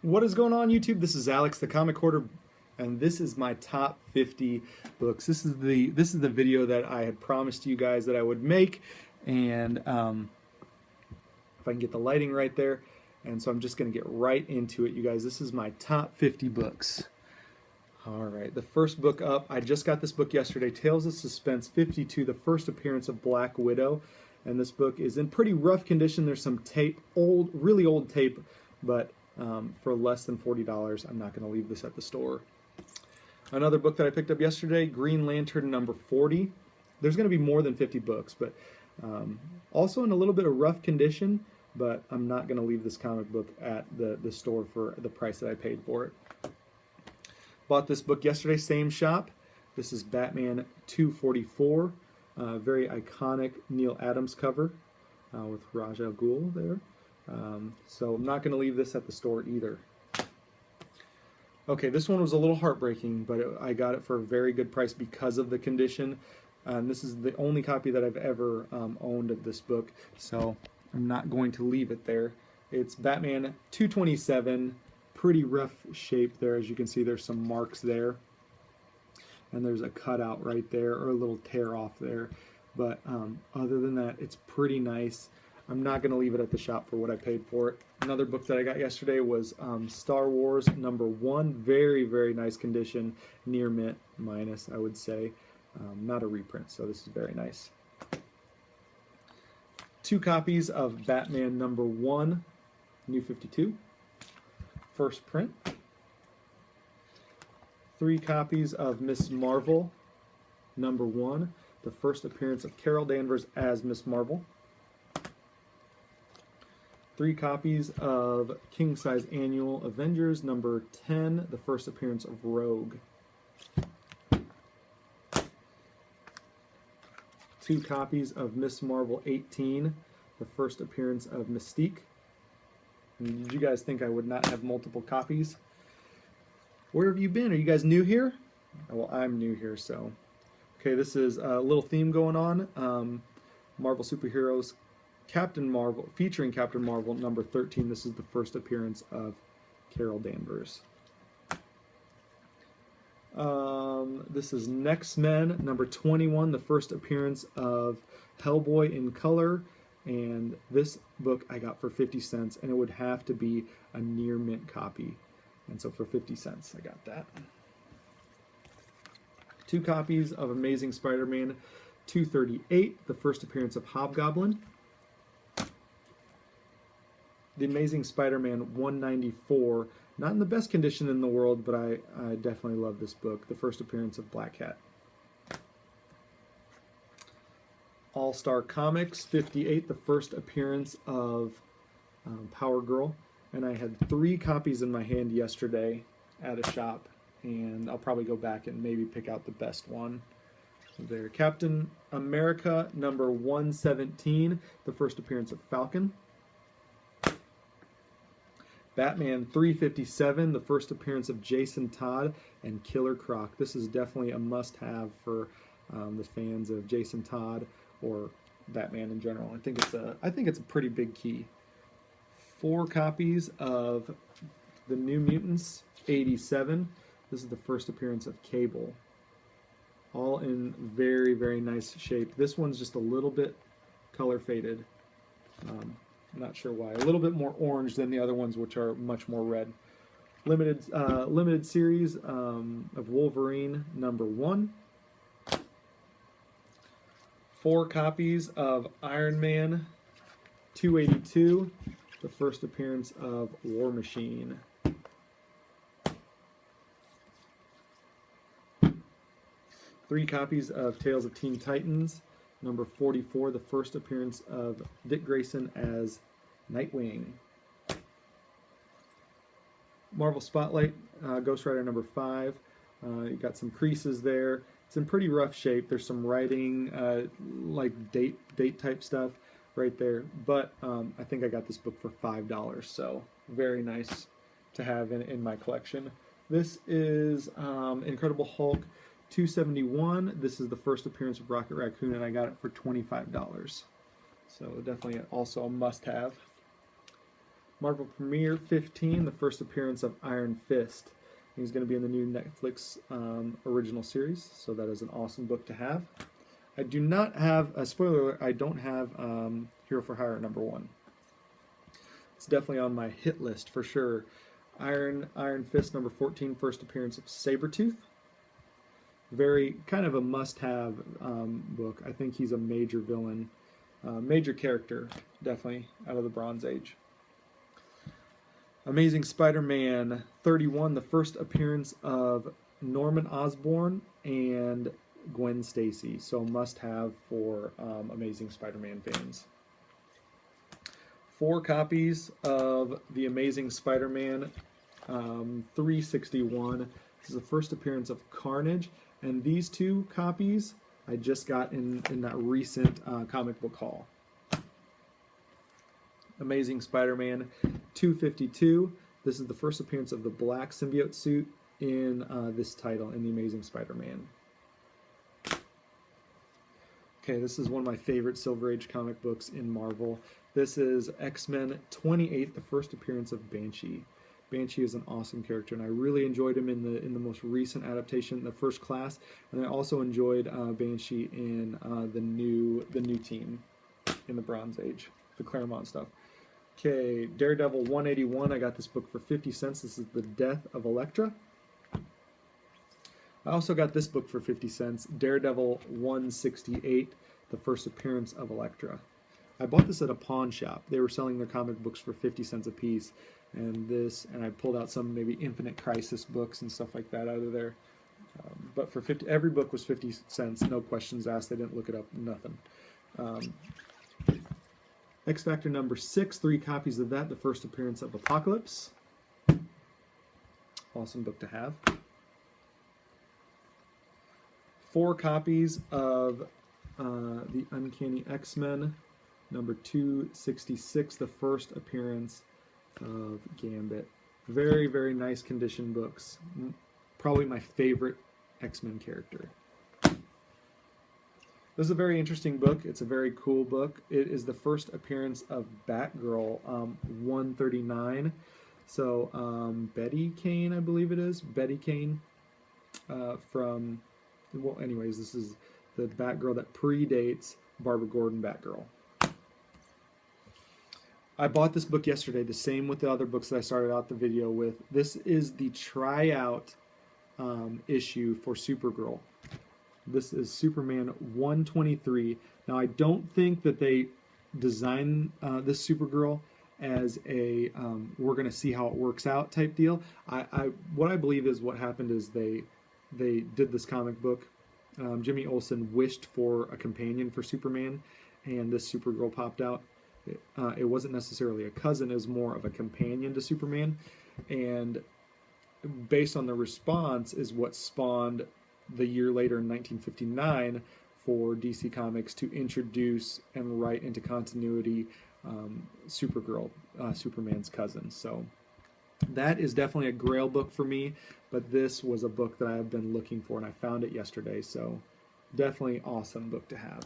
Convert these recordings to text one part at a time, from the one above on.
What is going on, YouTube? This is Alex, the Comic Hoarder, and this is my top 50 books. This is the video that I had promised you guys that I would make, and if I can get the lighting right there, and so I'm just going to get right into it, you guys. This is my top 50 books. All right, the first book up. I just got this book yesterday. Tales of Suspense 52, the first appearance of Black Widow, and this book is in pretty rough condition. There's some tape, really old tape, but for less than $40, I'm not going to leave this at the store. Another book that I picked up yesterday, Green Lantern number 40. There's going to be more than 50 books, but also in a little bit of rough condition, but I'm not going to leave this comic book at the store for the price that I paid for it. Bought this book yesterday, same shop. This is Batman 244, very iconic Neil Adams cover with Ra's al Ghul there. So I'm not going to leave this at the store either. Okay, this one was a little heartbreaking, but I got it for a very good price because of the condition. This is the only copy that I've ever owned of this book, so I'm not going to leave it there. It's Batman 227, pretty rough shape there. As you can see, there's some marks there, and there's a cutout right there, or a little tear off there. But other than that, it's pretty nice. I'm not going to leave it at the shop for what I paid for it. Another book that I got yesterday was Star Wars number 1. Very, very nice condition. Near mint, minus, I would say. Not a reprint, so this is very nice. 2 copies of Batman number 1, New 52. First print. 3 copies of Miss Marvel number 1. The first appearance of Carol Danvers as Miss Marvel. 3 copies of King Size Annual Avengers number 10, the first appearance of Rogue. 2 copies of Miss Marvel 18, the first appearance of Mystique. And did you guys think I would not have multiple copies? Where have you been? Are you guys new here? Well, I'm new here, so. Okay, this is a little theme going on. Marvel Superheroes Captain Marvel, featuring Captain Marvel number 13. This is the first appearance of Carol Danvers. This is NEXTMEN number 21, the first appearance of Hellboy in color. And this book I got for 50 cents, and it would have to be a near mint copy. And so for 50 cents, I got that. 2 copies of Amazing Spider-Man 238, the first appearance of Hobgoblin. The Amazing Spider-Man 194, not in the best condition in the world, but I definitely love this book. The first appearance of Black Cat. All-Star Comics 58, the first appearance of Power Girl. And I had 3 copies in my hand yesterday at a shop, and I'll probably go back and maybe pick out the best one. There, Captain America number 117, the first appearance of Falcon. Batman 357, the first appearance of Jason Todd and Killer Croc. This is definitely a must-have for the fans of Jason Todd or Batman in general. I think it's a pretty big key. 4 copies of the New Mutants 87. This is the first appearance of Cable. All in very, very nice shape. This one's just a little bit color faded. Not sure why. A little bit more orange than the other ones, which are much more red. Limited series of Wolverine number 1. 4 copies of Iron Man 282, the first appearance of War Machine. 3 copies of Tales of Teen Titans number 44, the first appearance of Dick Grayson as Nightwing. Marvel Spotlight, Ghost Rider number 5. You got some creases there. It's in pretty rough shape. There's some writing, like date type stuff right there. But I think I got this book for $5, so very nice to have in my collection. This is Incredible Hulk 271. This is the first appearance of Rocket Raccoon, and I got it for $25. So definitely also a must-have. Marvel Premiere 15, the first appearance of Iron Fist. He's going to be in the new Netflix original series, so that is an awesome book to have. I do not have, a spoiler alert, I don't have Hero for Hire #1. It's definitely on my hit list for sure. Iron Fist #14, first appearance of Sabretooth. Very kind of a must-have book. I think he's a major villain, major character, definitely, out of the Bronze Age. Amazing Spider-Man 31, the first appearance of Norman Osborn and Gwen Stacy. So must-have for Amazing Spider-Man fans. 4 copies of The Amazing Spider-Man 361. This is the first appearance of Carnage. And these 2 copies I just got in that recent comic book haul. Amazing Spider-Man 252. This is the first appearance of the black symbiote suit in this title, in The Amazing Spider-Man. Okay, this is one of my favorite Silver Age comic books in Marvel. This is X-Men 28, the first appearance of Banshee. Banshee is an awesome character, and I really enjoyed him in the most recent adaptation, the First Class, and I also enjoyed Banshee in the new team in the Bronze Age, the Claremont stuff. Okay, Daredevil 181. I got this book for 50 cents. This is The Death of Elektra. I also got this book for 50 cents, Daredevil 168, the first appearance of Elektra. I bought this at a pawn shop. They were selling their comic books for 50 cents a piece. And I pulled out some maybe Infinite Crisis books and stuff like that out of there. But for 50, every book was 50 cents, no questions asked. They didn't look it up, nothing. X Factor #6, 3 copies of that, the first appearance of Apocalypse. Awesome book to have. 4 copies of the Uncanny X-Men #266, the first appearance of Gambit. Very, very nice condition books. Probably my favorite X-Men character. This is a very interesting book. It's a very cool book. It is the first appearance of Batgirl 139. So Betty Kane, I believe it is. Betty Kane from, well, anyways, this is the Batgirl that predates Barbara Gordon Batgirl. I bought this book yesterday, the same with the other books that I started out the video with. This is the tryout issue for Supergirl. This is Superman 123. Now, I don't think that they designed this Supergirl as a we're going to see how it works out type deal. What I believe is what happened is they did this comic book. Jimmy Olsen wished for a companion for Superman, and this Supergirl popped out. It wasn't necessarily a cousin, it was more of a companion to Superman, and based on the response is what spawned the year later in 1959 for DC Comics to introduce and write into continuity Supergirl, Superman's cousin. So that is definitely a grail book for me, but this was a book that I have been looking for, and I found it yesterday, so definitely awesome book to have.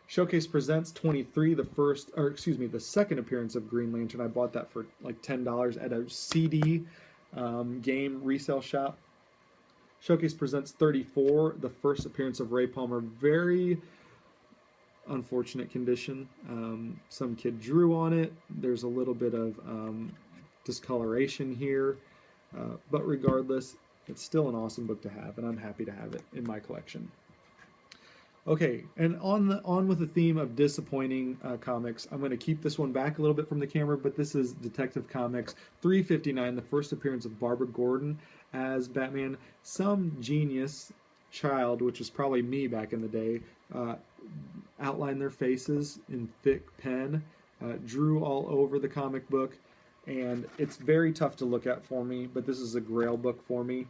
Showcase Presents 23, the second appearance of Green Lantern. I bought that for like $10 at a CD game resale shop. Showcase Presents 34, the first appearance of Ray Palmer. Very unfortunate condition. Some kid drew on it. There's a little bit of discoloration here, but regardless, it's still an awesome book to have, and I'm happy to have it in my collection. Okay, and on with the theme of disappointing comics, I'm going to keep this one back a little bit from the camera, but this is Detective Comics 359, the first appearance of Barbara Gordon as Batman. Some genius child, which was probably me back in the day, outlined their faces in thick pen, drew all over the comic book, and it's very tough to look at for me, but this is a grail book for me,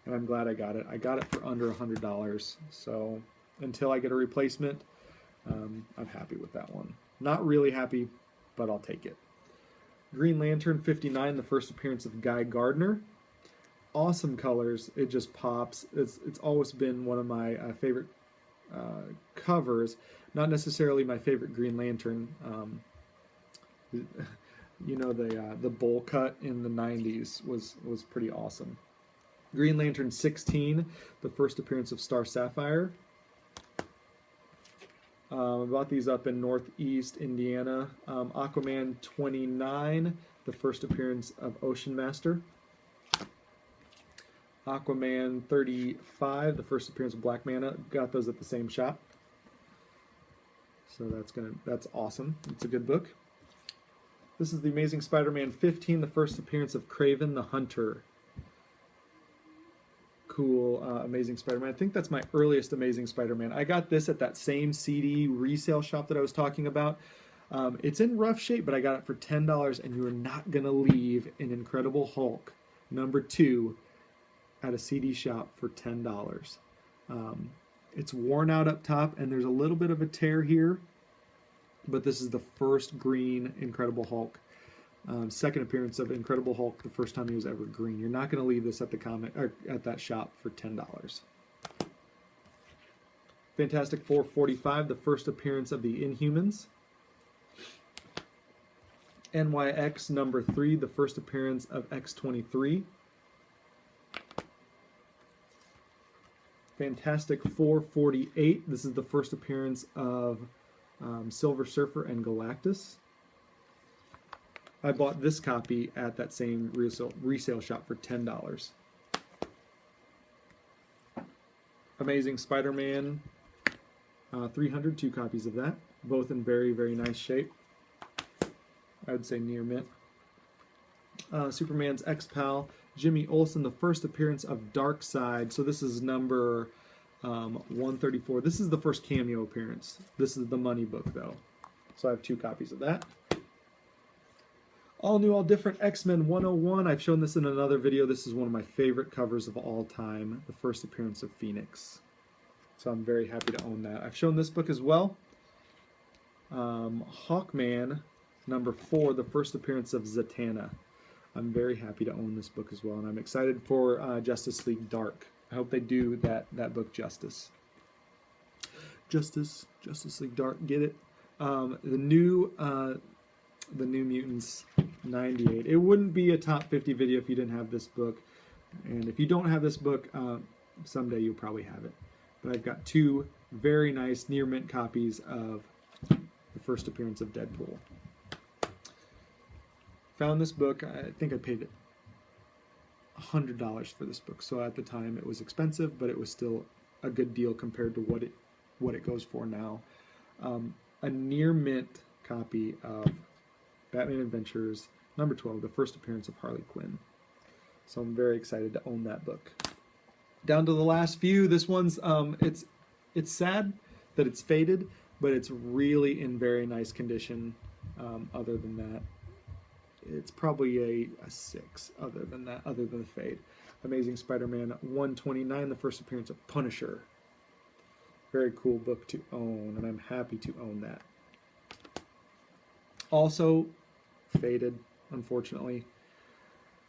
and I'm glad I got it. I got it for under $100, so until I get a replacement, I'm happy with that one. Not really happy, but I'll take it. Green Lantern 59, the first appearance of Guy Gardner. Awesome colors. It just pops. It's always been one of my favorite covers. Not necessarily my favorite Green Lantern. You know, the bowl cut in the 90s was pretty awesome. Green Lantern 16, the first appearance of Star Sapphire. I bought these up in Northeast Indiana. Aquaman 29, the first appearance of Ocean Master. Aquaman 35, the first appearance of Black Manta. Got those at the same shop. So that's awesome. It's a good book. This is the Amazing Spider-Man 15, the first appearance of Kraven the Hunter. Cool, Amazing Spider-Man. I think that's my earliest Amazing Spider-Man. I got this at that same CD resale shop that I was talking about. It's in rough shape, but I got it for $10, and you are not going to leave an Incredible Hulk #2 at a CD shop for $10. It's worn out up top, and there's a little bit of a tear here, but this is the first green Incredible Hulk. Second appearance of Incredible Hulk, the first time he was ever green. You're not going to leave this at the at that shop for $10. Fantastic Four 45, the first appearance of the Inhumans. NYX #3, the first appearance of X-23. Fantastic Four 48, this is the first appearance of Silver Surfer and Galactus. I bought this copy at that same resale shop for $10. Amazing Spider-Man 300, 2 copies of that, both in very, very nice shape. I would say near mint. Superman's ex-pal, Jimmy Olsen, the first appearance of Darkseid. So this is number 134. This is the first cameo appearance. This is the money book, though. So I have 2 copies of that. All new, all different X-Men 101. I've shown this in another video. This is one of my favorite covers of all time. The first appearance of Phoenix. So I'm very happy to own that. I've shown this book as well. Hawkman #4, the first appearance of Zatanna. I'm very happy to own this book as well, and I'm excited for Justice League Dark. I hope they do that book justice. Justice League Dark, get it? The New Mutants 98. It wouldn't be a top 50 video if you didn't have this book, and if you don't have this book, someday you'll probably have it. But I've got 2 very nice near mint copies of the first appearance of Deadpool. Found this book. I think I paid $100 for this book, so at the time it was expensive, but it was still a good deal compared to what it goes for now. A near mint copy of Batman Adventures #12, the first appearance of Harley Quinn. So I'm very excited to own that book. Down to the last few. This one's it's sad that it's faded, but it's really in very nice condition. Other than that, it's probably a 6. Other than the fade. Amazing Spider-Man 129, the first appearance of Punisher. Very cool book to own, and I'm happy to own that. Also faded, unfortunately.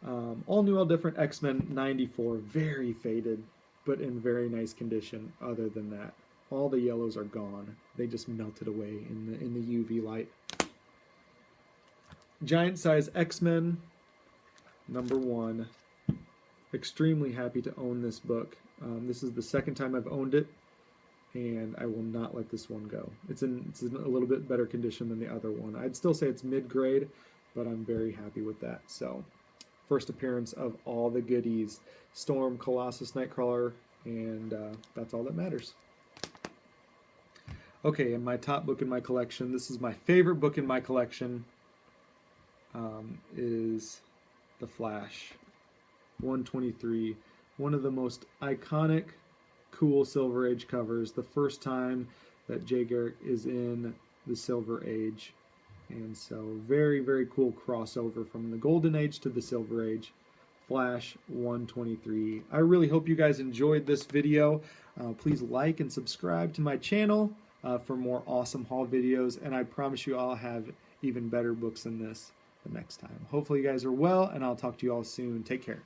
All new, all different X-Men 94, very faded, but in very nice condition. Other than that, all the yellows are gone. They just melted away in the UV light. Giant size X-Men #1. Extremely happy to own this book. This is the second time I've owned it, and I will not let this one go. It's in a little bit better condition than the other one. I'd still say it's mid-grade, but I'm very happy with that. So, first appearance of all the goodies. Storm, Colossus, Nightcrawler, and that's all that matters. Okay, and my top book in my collection, this is my favorite book in my collection, is The Flash 123. One of the most iconic, cool Silver Age covers. The first time that Jay Garrick is in the Silver Age. And so very, very cool crossover from the Golden Age to the Silver Age. Flash 123. I really hope you guys enjoyed this video. Please like and subscribe to my channel for more awesome haul videos. And I promise you I'll have even better books than this the next time. Hopefully you guys are well, and I'll talk to you all soon. Take care.